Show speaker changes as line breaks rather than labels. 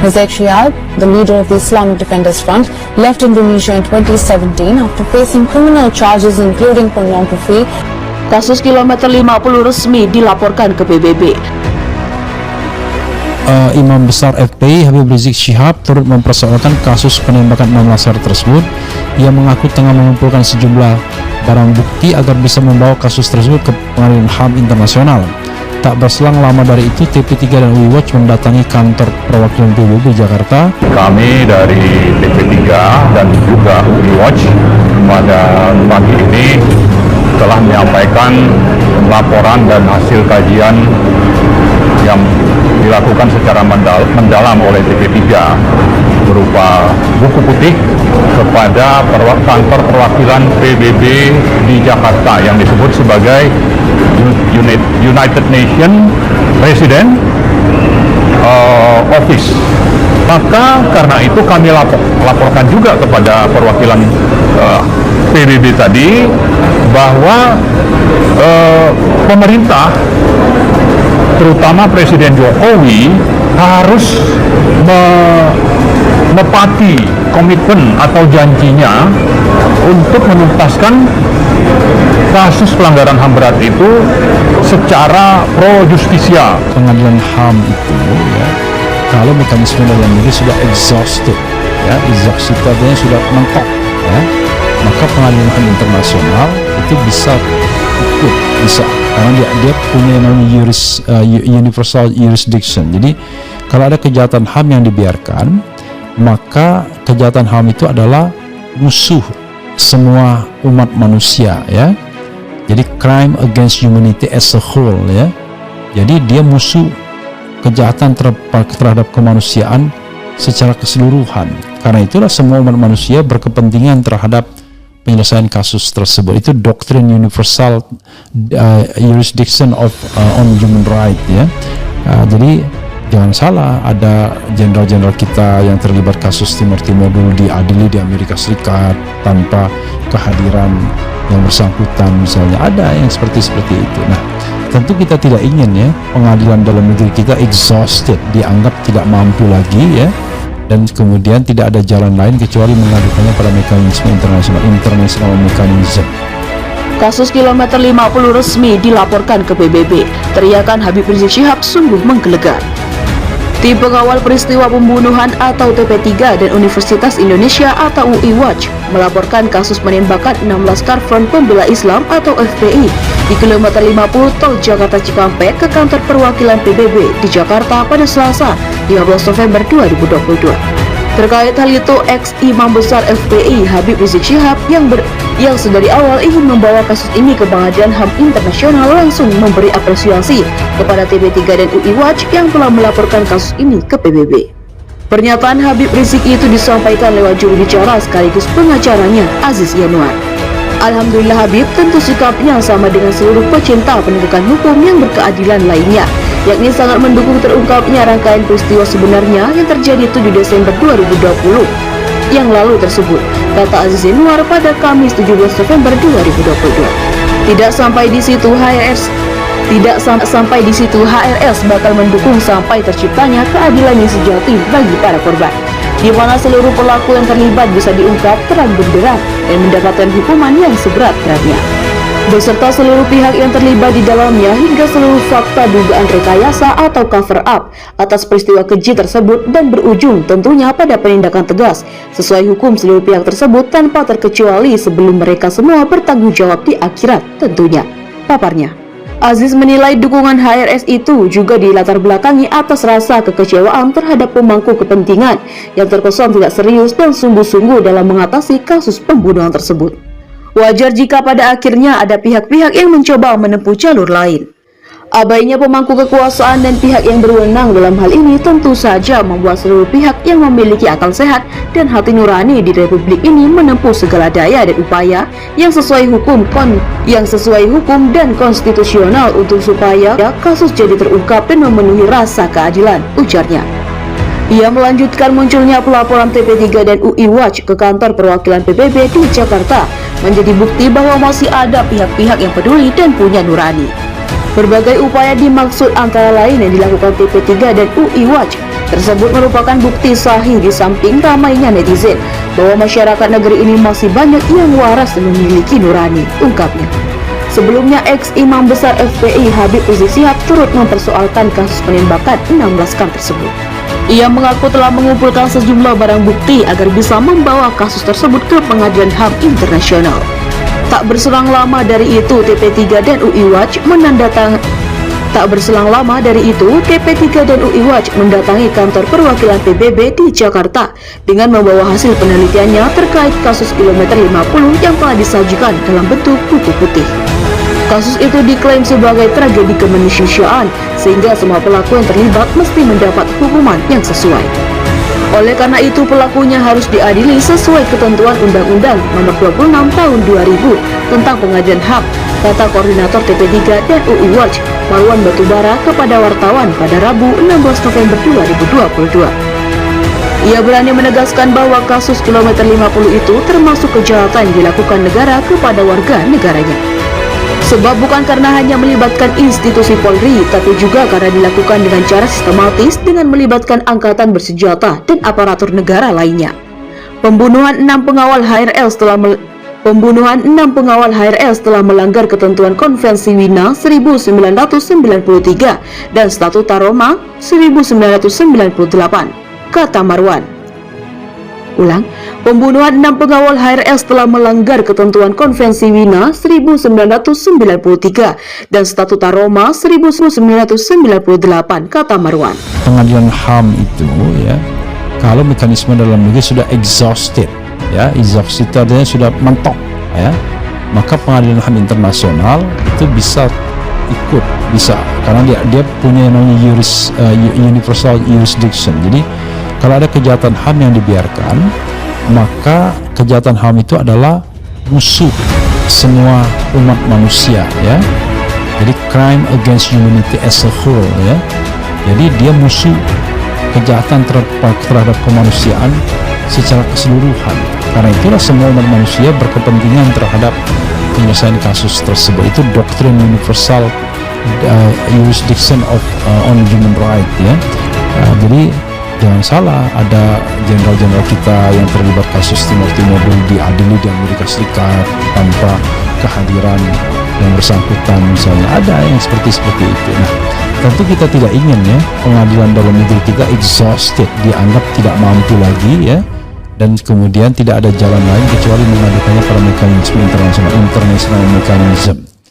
Rizik Shihab, the leader of the Islamic Defenders Front, left Indonesia in 2017 after facing criminal charges including pornography.
Kasus kilometer 50 resmi dilaporkan ke PBB.
Imam Besar FPI Habib Rizik Shihab turut mempersoalkan kasus penembakan 16 Laskar tersebut. Ia mengaku tengah mengumpulkan sejumlah barang bukti agar bisa membawa kasus tersebut ke Pengadilan HAM Internasional. Tak berselang lama dari itu, TP3 dan UI Watch mendatangi kantor perwakilan PBB Jakarta.
Kami dari TP3 dan juga UI Watch pada pagi ini telah menyampaikan laporan dan hasil kajian yang dilakukan secara mendalam oleh TP3 berupa buku putih kepada kantor perwakilan PBB di Jakarta yang disebut sebagai United Nations Resident Office. Maka karena itu kami laporkan juga kepada perwakilan PBB tadi bahwa pemerintah terutama Presiden Jokowi harus menepati komitmen atau janjinya untuk menuntaskan kasus pelanggaran HAM berat itu secara pro justisia.
Pengadilan HAM itu ya, kalau mekanisme dalam negeri sudah exhausted, ya, exhausted artinya sudah mentok, ya, maka pengadilan HAM internasional itu bisa ikut, bisa karena dia punya namanya universal jurisdiction. Jadi kalau ada kejahatan HAM yang dibiarkan, maka kejahatan HAM itu adalah musuh semua umat manusia, ya. Jadi crime against humanity as a whole, ya. Jadi dia musuh kejahatan terhadap kemanusiaan secara keseluruhan. Karena itulah semua umat manusia berkepentingan terhadap penyelesaian kasus tersebut. Itu doktrin universal jurisdiction of on human right, ya. Jadi jangan salah, ada jenderal-jenderal kita yang terlibat kasus Timur dulu diadili di Amerika Serikat tanpa kehadiran yang bersangkutan, misalnya ada yang seperti itu. Nah, tentu kita tidak ingin, ya, pengadilan dalam negeri kita exhausted, dianggap tidak mampu lagi, ya, dan kemudian tidak ada jalan lain kecuali mengadukannya pada mekanisme international mechanism.
Kasus kilometer 50 resmi dilaporkan ke PBB. Teriakan Habib Rizik Shihab sungguh menggelegar. Tim Pengawal Peristiwa Pembunuhan atau TP3 dan Universitas Indonesia atau UI Watch melaporkan kasus penembakan 16 Laskar Front Pembela Islam atau FPI di kilometer 50 Tol Jakarta Cikampek ke kantor perwakilan PBB di Jakarta pada Selasa 15 November 2022. Terkait hal itu, ex-Imam Besar FPI Habib Rizik Shihab yang sedari awal ingin membawa kasus ini ke Pengadilan HAM Internasional langsung memberi apresiasi kepada TP3 dan UI Watch yang telah melaporkan kasus ini ke PBB. Pernyataan Habib Rizik itu disampaikan lewat juru bicara sekaligus pengacaranya Aziz Yanuar. Alhamdulillah, Habib tentu sikapnya sama dengan seluruh pecinta penegakan hukum yang berkeadilan lainnya, yakni sangat mendukung terungkapnya rangkaian peristiwa sebenarnya yang terjadi 7 Desember 2020 yang lalu tersebut, kata Aziz Yanuar pada Kamis 17 November 2022. Tidak sampai di situ, HRS bakal mendukung sampai terciptanya keadilan yang sejati bagi para korban, di mana seluruh pelaku yang terlibat bisa diungkap terang benderang dan mendapatkan hukuman yang seberat-beratnya, beserta seluruh pihak yang terlibat di dalamnya hingga seluruh fakta dugaan rekayasa atau cover up atas peristiwa keji tersebut dan berujung tentunya pada penindakan tegas sesuai hukum seluruh pihak tersebut tanpa terkecuali sebelum mereka semua bertanggung jawab di akhirat tentunya, paparnya. Aziz menilai dukungan HRS itu juga dilatar belakangi atas rasa kekecewaan terhadap pemangku kepentingan yang terkesan tidak serius dan sungguh-sungguh dalam mengatasi kasus pembunuhan tersebut. Wajar jika pada akhirnya ada pihak-pihak yang mencoba menempuh jalur lain. Abainya pemangku kekuasaan dan pihak yang berwenang dalam hal ini tentu saja membuat seluruh pihak yang memiliki akal sehat dan hati nurani di Republik ini menempuh segala daya dan upaya yang sesuai hukum dan konstitusional untuk supaya kasus jadi terungkap dan memenuhi rasa keadilan, ujarnya. Ia melanjutkan munculnya pelaporan TP3 dan UI Watch ke kantor perwakilan PBB di Jakarta menjadi bukti bahwa masih ada pihak-pihak yang peduli dan punya nurani. Berbagai upaya dimaksud antara lain yang dilakukan TP3 dan UI Watch Tersebut merupakan bukti sahih di samping ramainya netizen bahwa masyarakat negeri ini masih banyak yang waras dan memiliki nurani, ungkapnya. Sebelumnya, ex-imam besar FPI Habib Rizik Syihab turut mempersoalkan kasus penembakan 16 kam tersebut. Ia mengaku telah mengumpulkan sejumlah barang bukti agar bisa membawa kasus tersebut ke Pengadilan HAM Internasional. Tak berselang lama dari itu, TP3 dan UI Watch mendatangi kantor perwakilan PBB di Jakarta dengan membawa hasil penelitiannya terkait kasus kilometer 50 yang telah disajikan dalam bentuk buku putih. Kasus itu diklaim sebagai tragedi kemanusiaan sehingga semua pelaku yang terlibat mesti mendapat hukuman yang sesuai. Oleh karena itu, pelakunya harus diadili sesuai ketentuan Undang-Undang Nomor 26 Tahun 2000 tentang Pengadilan HAM, kata Koordinator TP3 dan UI Watch Marwan Batubara kepada wartawan pada Rabu 16 November 2022. Ia berani menegaskan bahwa kasus kilometer 50 itu termasuk kejahatan yang dilakukan negara kepada warga negaranya. Sebab bukan karena hanya melibatkan institusi Polri, tapi juga karena dilakukan dengan cara sistematis dengan melibatkan angkatan bersenjata dan aparatur negara lainnya. Pembunuhan 6 pengawal HRL setelah melanggar ketentuan Konvensi Wina 1993 dan Statuta Roma 1998, kata Marwan. Pembunuhan 6 pengawal HRL setelah melanggar ketentuan Konvensi Wina 1993 dan Statuta Roma 1998, kata Marwan.
Pengadilan HAM itu ya, kalau mekanisme dalam negeri sudah exhausted, ya, exhausted artinya sudah mentok, ya, maka Pengadilan HAM internasional itu bisa ikut, karena dia punya yang namanya universal jurisdiction. Jadi kalau ada kejahatan HAM yang dibiarkan, maka kejahatan HAM itu adalah musuh semua umat manusia, ya. Jadi crime against humanity as a whole, ya. Jadi dia musuh kejahatan terhadap kemanusiaan secara keseluruhan. Karena itulah semua umat manusia berkepentingan terhadap penyelesaian kasus tersebut. Itu doktrin universal jurisdiction on human right, ya. Jadi jangan salah, ada jenderal-jenderal kita yang terlibat kasus Timur dulu diadili di Amerika Serikat tanpa kehadiran yang bersangkutan, misalnya ada yang seperti itu. Nah, tentu kita tidak ingin, ya, pengadilan dalam negeri kita exhausted, dianggap tidak mampu lagi, ya, dan kemudian tidak ada jalan lain kecuali mengadukannya pada mekanisme internasional mechanism.